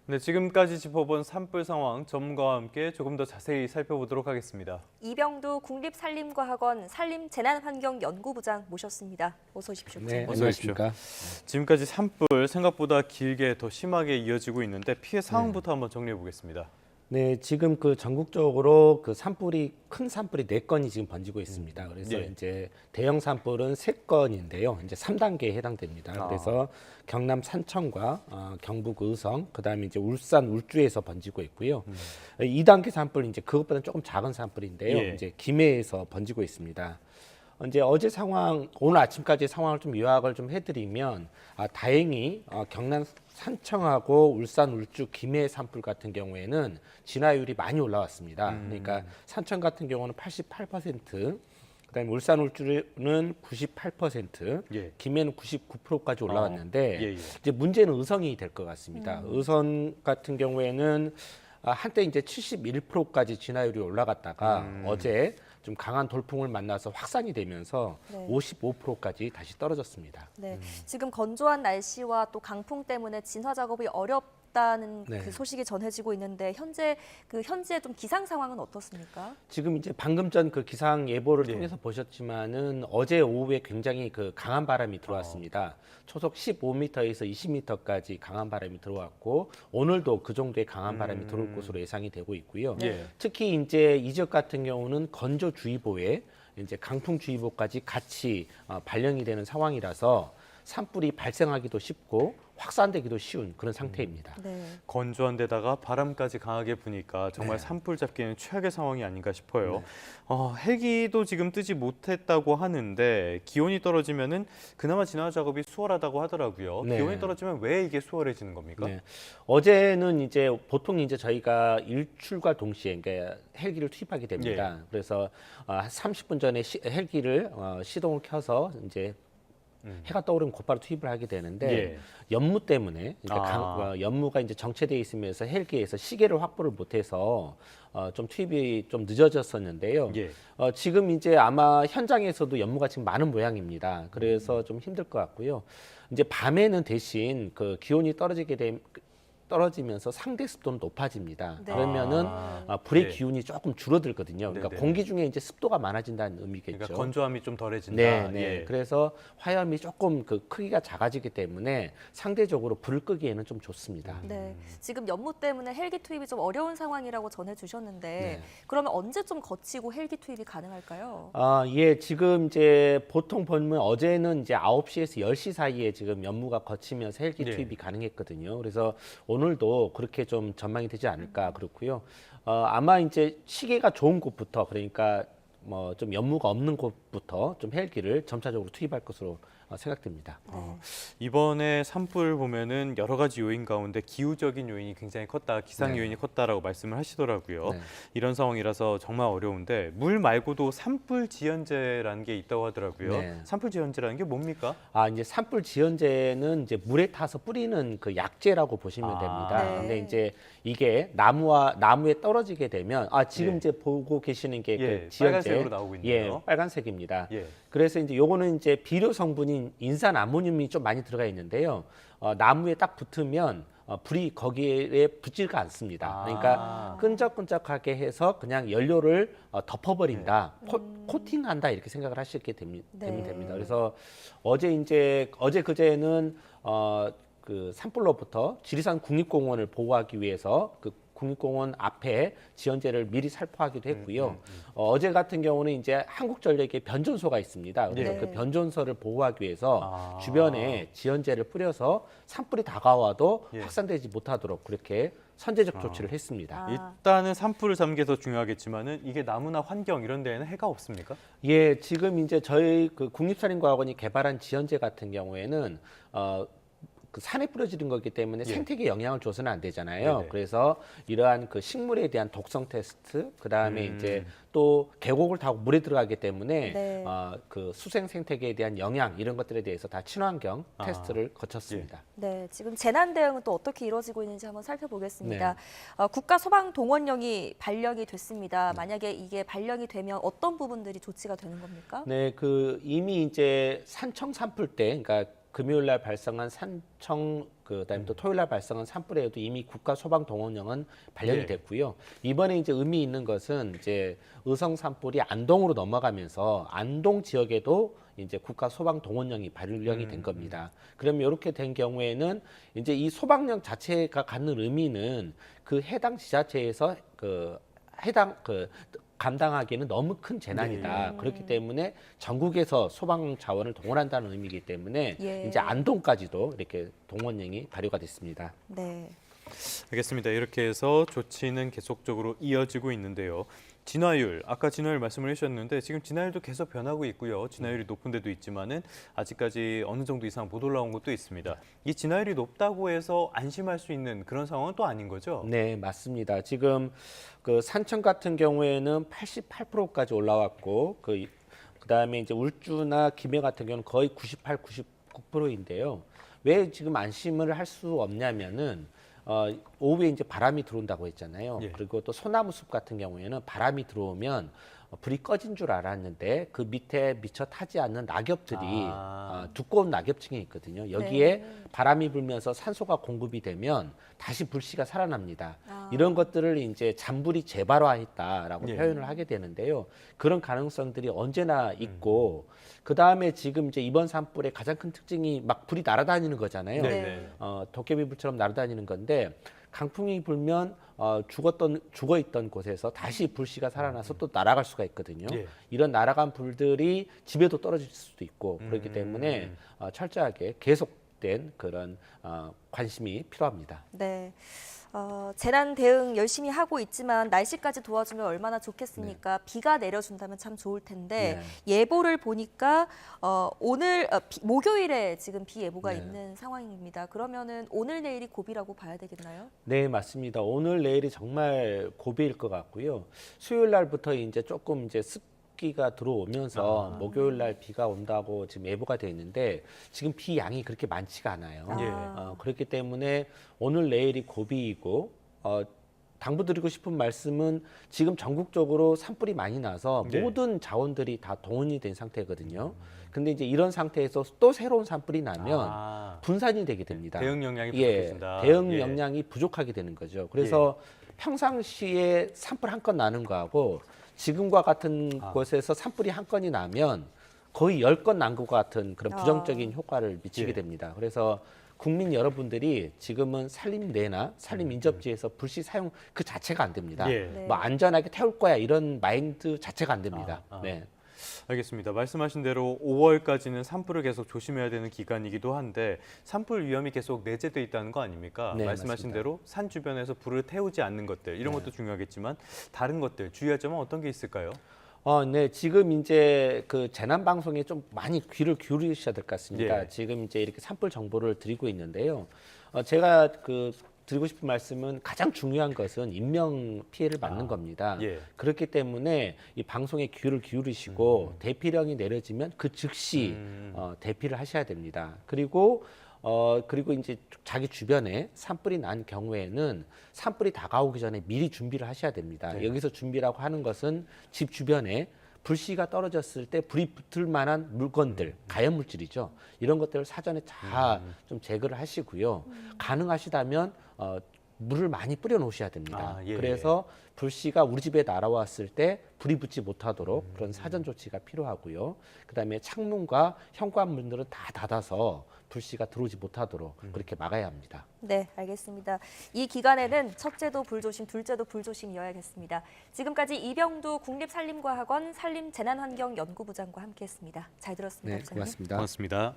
네, 지금까지 짚어본 산불 상황 전문가와 함께 조금 더 자세히 살펴보도록 하겠습니다. 이병두 국립산림과학원 산림재난환경연구부장 모셨습니다. 어서 오십시오. 네, 어서 오십시오. 안녕하십니까. 지금까지 산불 생각보다 길게 더 심하게 이어지고 있는데 피해 상황부터 한번 정리해 보겠습니다. 네, 지금 그 전국적으로 그 큰 산불이 4건이 지금 번지고 있습니다. 그래서 예. 이제 대형 산불은 3건인데요. 이제 3단계에 해당됩니다. 그래서 경남 산청과 경북 의성, 그다음에 이제 울산 울주에서 번지고 있고요. 2단계 산불 이제 그것보다 조금 작은 산불인데요. 예. 이제 김해에서 번지고 있습니다. 이제 어제 상황, 오늘 아침까지 상황을 좀 요약을 좀 해드리면 다행히 경남 산청하고 울산 울주 김해 산불 같은 경우에는 진화율이 많이 올라왔습니다. 그러니까 산청 같은 경우는 88%, 그다음에 울산 울주는 98%, 예. 김해는 99%까지 올라왔는데 예, 예. 이제 문제는 의성이 될 것 같습니다. 의성 같은 경우에는 한때 이제 71%까지 진화율이 올라갔다가 어제 좀 강한 돌풍을 만나서 확산이 되면서 네. 55%까지 다시 떨어졌습니다. 네, 지금 건조한 날씨와 또 강풍 때문에 진화 작업이 어렵다는 네. 그 소식이 전해지고 있는데 현재 좀 기상 상황은 어떻습니까? 지금 이제 방금 전 그 기상 예보를 예. 통해서 보셨지만은 어제 오후에 굉장히 그 강한 바람이 들어왔습니다. 초속 15m에서 20m까지 강한 바람이 들어왔고 오늘도 그 정도의 강한 바람이 들어올 것으로 예상이 되고 있고요. 예. 특히 이제 이 지역 같은 경우는 건조주의보에 이제 강풍주의보까지 같이 발령이 되는 상황이라서 산불이 발생하기도 쉽고 확산되기도 쉬운 그런 상태입니다. 네. 건조한 데다가 바람까지 강하게 부니까 정말 네. 산불 잡기에는 최악의 상황이 아닌가 싶어요. 헬기도 지금 뜨지 못했다고 하는데 기온이 떨어지면은 그나마 진화 작업이 수월하다고 하더라고요. 네. 기온이 떨어지면 왜 이게 수월해지는 겁니까? 네. 어제는 이제 보통 이제 저희가 일출과 동시에 그러니까 헬기를 투입하게 됩니다. 그래서 30분 전에 헬기를 시동을 켜서 이제 해가 떠오르면 곧바로 투입을 하게 되는데 예. 연무 때문에 그러니까 연무가 이제 정체되어 있으면서 헬기에서 시계를 확보를 못해서 좀 투입이 좀 늦어졌었는데요. 예. 지금 이제 아마 현장에서도 연무가 지금 많은 모양입니다. 그래서 좀 힘들 것 같고요. 이제 밤에는 대신 그 기온이 떨어지면서 상대 습도는 높아집니다. 네. 그러면은 불의 네. 기운이 조금 줄어들거든요. 그러니까 네네. 공기 중에 이제 습도가 많아진다는 의미겠죠. 그러니까 건조함이 좀 덜해진다. 네, 네. 예. 그래서 화염이 조금 그 크기가 작아지기 때문에 상대적으로 불을 끄기에는 좀 좋습니다. 네, 지금 연무 때문에 헬기 투입이 좀 어려운 상황이라고 전해주셨는데 네. 그러면 언제쯤 거치고 헬기 투입이 가능할까요? 예, 지금 이제 보통 보면 어제는 이제 9시에서 10시 사이에 지금 연무가 거치면서 헬기 네. 투입이 가능했거든요. 그래서 오늘도 그렇게 좀 전망이 되지 않을까 그렇고요. 아마 이제 시계가 좋은 곳부터 그러니까 뭐 좀 연무가 없는 곳부터 좀 헬기를 점차적으로 투입할 것으로 생각됩니다. 이번에 산불 보면은 여러 가지 요인 가운데 기후적인 요인이 굉장히 컸다, 기상 네. 요인이 컸다라고 말씀을 하시더라고요. 네. 이런 상황이라서 정말 어려운데 물 말고도 산불 지연제라는 게 있다고 하더라고요. 네. 산불 지연제라는 게 뭡니까? 이제 산불 지연제는 이제 물에 타서 뿌리는 그 약재라고 보시면 됩니다. 네. 근데 이제 이게 나무에 떨어지게 되면 지금 예. 이제 보고 계시는 게 예, 그 지연제 빨간색으로 나오고 있네요. 빨간색입니다. 예. 그래서 이제 요거는 이제 비료 성분인 인산 아모늄이 좀 많이 들어가 있는데요. 나무에 딱 붙으면 불이 거기에 붙지가 않습니다. 그러니까 끈적끈적하게 해서 그냥 연료를 덮어버린다, 코팅한다 이렇게 생각을 하시게 되면 됩니다. 그래서 어제 그제는 그 산불로부터 지리산 국립공원을 보호하기 위해서 그 국립공원 앞에 지연제를 미리 살포하기도 했고요. 어제 같은 경우는 이제 한국전력의 변전소가 있습니다. 그래서 네. 그 변전소를 보호하기 위해서 주변에 지연제를 뿌려서 산불이 다가와도 예. 확산되지 못하도록 그렇게 선제적 조치를 했습니다. 일단은 산불을 잡는 게 더 중요하겠지만은 이게 나무나 환경 이런 데에는 해가 없습니까? 예, 지금 이제 저희 그 국립산림과학원이 개발한 지연제 같은 경우에는 그 산에 뿌려지는 거기 때문에 예. 생태계에 영향을 줘서는 안 되잖아요. 네네. 그래서 이러한 그 식물에 대한 독성 테스트, 그 다음에 이제 또 계곡을 타고 물에 들어가기 때문에 네. 그 수생 생태계에 대한 영향 이런 것들에 대해서 다 친환경 테스트를 거쳤습니다. 네, 지금 재난 대응은 또 어떻게 이루어지고 있는지 한번 살펴보겠습니다. 네. 국가 소방동원령이 발령이 됐습니다. 만약에 이게 발령이 되면 어떤 부분들이 조치가 되는 겁니까? 네, 그 이미 이제 산청 산불 때, 그러니까 금요일 날 발생한 산청 그다음에 또 토요일 날 발생한 산불에도 이미 국가 소방 동원령은 발령이 예. 됐고요. 이번에 이제 의미 있는 것은 이제 의성 산불이 안동으로 넘어가면서 안동 지역에도 이제 국가 소방 동원령이 발령이 된 겁니다. 그러면 이렇게 된 경우에는 이제 이 소방령 자체가 갖는 의미는 그 해당 지자체에서 그 해당 그 감당하기에는 너무 큰 재난이다. 네. 그렇기 때문에 전국에서 소방 자원을 동원한다는 의미이기 때문에 예. 이제 안동까지도 이렇게 동원령이 발효가 됐습니다. 네. 알겠습니다. 이렇게 해서 조치는 계속적으로 이어지고 있는데요. 진화율, 아까 진화율 말씀을 해주셨는데 지금 진화율도 계속 변하고 있고요. 진화율이 높은 데도 있지만은 아직까지 어느 정도 이상 못 올라온 것도 있습니다. 이 진화율이 높다고 해서 안심할 수 있는 그런 상황은 또 아닌 거죠? 네, 맞습니다. 지금 그 산청 같은 경우에는 88%까지 올라왔고 그다음에 이제 울주나 김해 같은 경우는 거의 98, 99%인데요. 왜 지금 안심을 할 수 없냐면은 오후에 이제 바람이 들어온다고 했잖아요. 예. 그리고 또 소나무 숲 같은 경우에는 바람이 들어오면 불이 꺼진 줄 알았는데 그 밑에 미처 타지 않는 낙엽들이 두꺼운 낙엽층이 있거든요. 여기에 네. 바람이 불면서 산소가 공급이 되면 다시 불씨가 살아납니다. 아. 이런 것들을 이제 잔불이 재발화했다라고 예. 표현을 하게 되는데요. 그런 가능성들이 언제나 있고 그 다음에 지금 이제 이번 산불의 가장 큰 특징이 막 불이 날아다니는 거잖아요. 네. 도깨비 불처럼 날아다니는 건데 강풍이 불면 죽어 있던 곳에서 다시 불씨가 살아나서 또 날아갈 수가 있거든요. 예. 이런 날아간 불들이 집에도 떨어질 수도 있고 그렇기 때문에 철저하게 계속된 그런 관심이 필요합니다. 네. 재난 대응 열심히 하고 있지만 날씨까지 도와주면 얼마나 좋겠습니까? 비가 내려준다면 참 좋을 텐데 예보를 보니까 오늘 목요일에 지금 비 예보가 네. 있는 상황입니다. 그러면은 오늘 내일이 고비라고 봐야 되겠나요? 네, 맞습니다. 오늘 내일이 정말 고비일 것 같고요. 수요일 날부터 이제 조금 이제 습기가 들어오면서 목요일 날 비가 온다고 지금 예보가 돼 있는데 지금 비 양이 그렇게 많지가 않아요. 예. 그렇기 때문에 오늘 내일이 고비이고 당부드리고 싶은 말씀은 지금 전국적으로 산불이 많이 나서 네. 모든 자원들이 다 동원이 된 상태거든요. 근데 이제 이런 상태에서 또 새로운 산불이 나면 분산이 되게 됩니다. 대응 역량이 예, 부족해진다. 대응 예. 역량이 부족하게 되는 거죠. 그래서 평상시에 산불 한 건 나는 거하고 지금과 같은 곳에서 산불이 한 건이 나면 거의 10건 난 것 같은 그런 부정적인 효과를 미치게 예. 됩니다. 그래서 국민 여러분들이 지금은 산림내나 산림인접지에서 불씨 사용 그 자체가 안 됩니다. 예. 네. 뭐 안전하게 태울 거야 이런 마인드 자체가 안 됩니다. 아. 네. 알겠습니다. 말씀하신 대로 5월까지는 산불을 계속 조심해야 되는 기간이기도 한데 산불 위험이 계속 내재돼 있다는 거 아닙니까? 네, 말씀하신 맞습니다. 대로 산 주변에서 불을 태우지 않는 것들 이런 것도 중요하겠지만 다른 것들 주의할 점은 어떤 게 있을까요? 네, 지금 이제 그 재난 방송에 좀 많이 귀를 기울이셔야 될 것 같습니다. 예. 지금 이제 이렇게 산불 정보를 드리고 있는데요. 제가 드리고 싶은 말씀은 가장 중요한 것은 인명 피해를 막는 겁니다. 예. 그렇기 때문에 이 방송에 귀를 기울이시고 대피령이 내려지면 그 즉시 대피를 하셔야 됩니다. 그리고 이제 자기 주변에 산불이 난 경우에는 산불이 다가오기 전에 미리 준비를 하셔야 됩니다. 네. 여기서 준비라고 하는 것은 집 주변에 불씨가 떨어졌을 때 불이 붙을 만한 물건들, 가연 물질이죠. 이런 것들을 사전에 다 좀 제거를 하시고요. 가능하시다면 물을 많이 뿌려 놓으셔야 됩니다. 예. 그래서 불씨가 우리 집에 날아왔을 때 불이 붙지 못하도록 그런 사전 조치가 필요하고요. 그다음에 창문과 현관문들은 다 닫아서 불씨가 들어오지 못하도록 그렇게 막아야 합니다. 네, 알겠습니다. 이 기간에는 첫째도 불조심, 둘째도 불조심이어야겠습니다. 지금까지 이병두 국립산림과학원 산림재난환경연구부장과 함께했습니다. 잘 들었습니다. 네, 부장님. 고맙습니다. 고맙습니다.